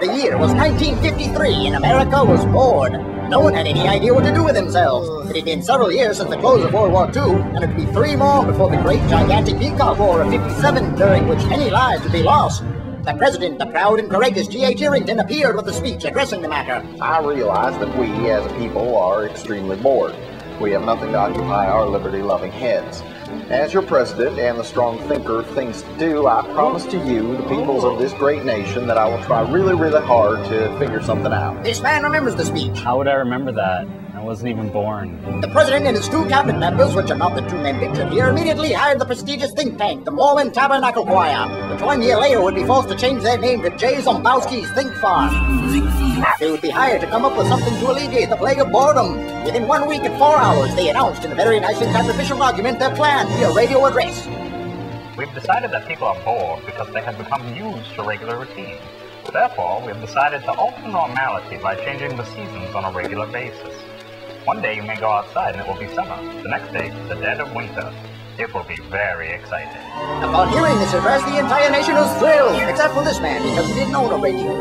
The year was 1953 and America was bored. No one had any idea what to do with themselves. It had been several years since the close of World War II, and it would be 3 more before the great gigantic Peacock War of '57, during which many lives would be lost. The President, the proud and courageous G.H. Errington, appeared with a speech addressing the matter. I realize that we, as a people, are extremely bored. We have nothing to occupy our liberty-loving heads. As your president and the strong thinker of things to do, I promise to you, the peoples of this great nation, that I will try really, really hard to figure something out. This man remembers the speech. How would I remember that? I wasn't even born. The president and his 2 cabinet members, which are not the 2 men pictured here, immediately hired the prestigious think tank, the Mormon Tabernacle Choir, which 1 year later would be forced to change their name to J. Zombowski's Think Farm. They would be hired to come up with something to alleviate the plague of boredom. Within 1 week and 4 hours, they announced in a very nice and sacrificial argument their plan via radio address. We've decided that people are bored because they have become used to regular routine. Therefore, we have decided to alter normality by changing the seasons on a regular basis. One day you may go outside and it will be summer. The next day, the dead of winter. It will be very exciting. Upon hearing this address, the entire nation was thrilled, except for this man, because he didn't own a radio.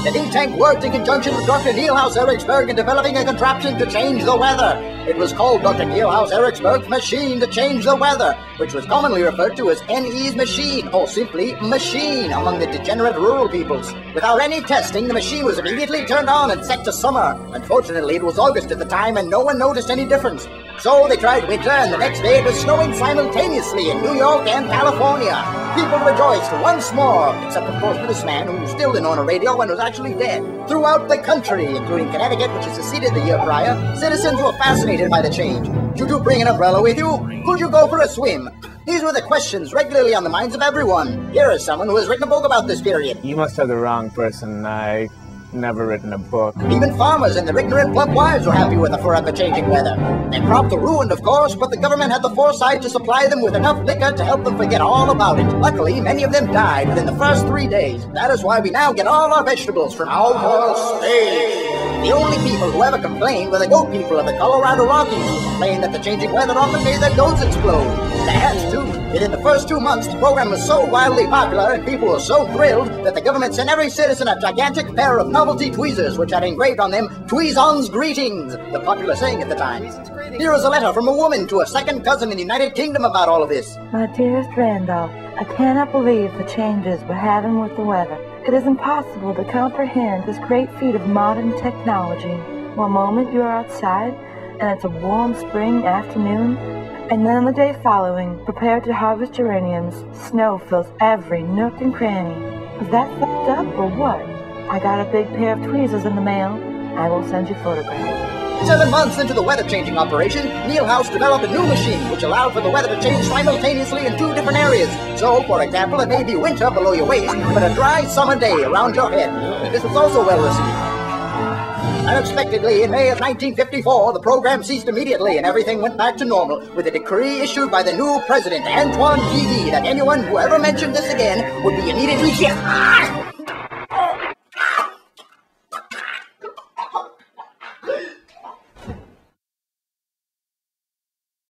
The think tank worked in conjunction with Dr. Nielhouse Ericsberg in developing a contraption to change the weather. It was called Dr. Nielhouse Ericsberg's machine to change the weather, which was commonly referred to as NE's machine, or simply machine, among the degenerate rural peoples. Without any testing, the machine was immediately turned on and set to summer. Unfortunately, it was August at the time, and no one noticed any difference. So they tried winter, and the next day it was snowing simultaneously in New York and California. People rejoiced once more, except of course for this man who still didn't own a radio and was actually dead. Throughout the country, including Connecticut, which had seceded the year prior, citizens were fascinated by the change. Should you bring an umbrella with you? Could you go for a swim? These were the questions regularly on the minds of everyone. Here is someone who has written a book about this period. You must have the wrong person. I never written a book. Even farmers and their ignorant plump wives were happy with the forever changing weather. Their crops were ruined, of course, but the government had the foresight to supply them with enough liquor to help them forget all about it. Luckily, many of them died within the first 3 days. That is why we now get all our vegetables from out of space. The only people who ever complained were the goat people of the Colorado Rockies, who complained that the changing weather often made their goats explode. The hens, too. Within the first 2 months, the program was so wildly popular and people were so thrilled that the government sent every citizen a gigantic pair of novelty tweezers, which had engraved on them, "Tweezon's Greetings," the popular saying at the time. Here is a letter from a woman to a second cousin in the United Kingdom about all of this. My dearest Randolph, I cannot believe the changes we're having with the weather. It is impossible to comprehend this great feat of modern technology. One moment you are outside, and it's a warm spring afternoon, and then the day following, prepared to harvest geraniums, snow fills every nook and cranny. Is that fucked up or what? I got a big pair of tweezers in the mail. I will send you photographs. 7 months into the weather-changing operation, Nielhouse developed a new machine which allowed for the weather to change simultaneously in 2 different areas. So, for example, it may be winter below your waist, but a dry summer day around your head. This was also well received. Unexpectedly, in May of 1954, the program ceased immediately and everything went back to normal, with a decree issued by the new president, Antoine Guigui, that anyone who ever mentioned this again would be immediately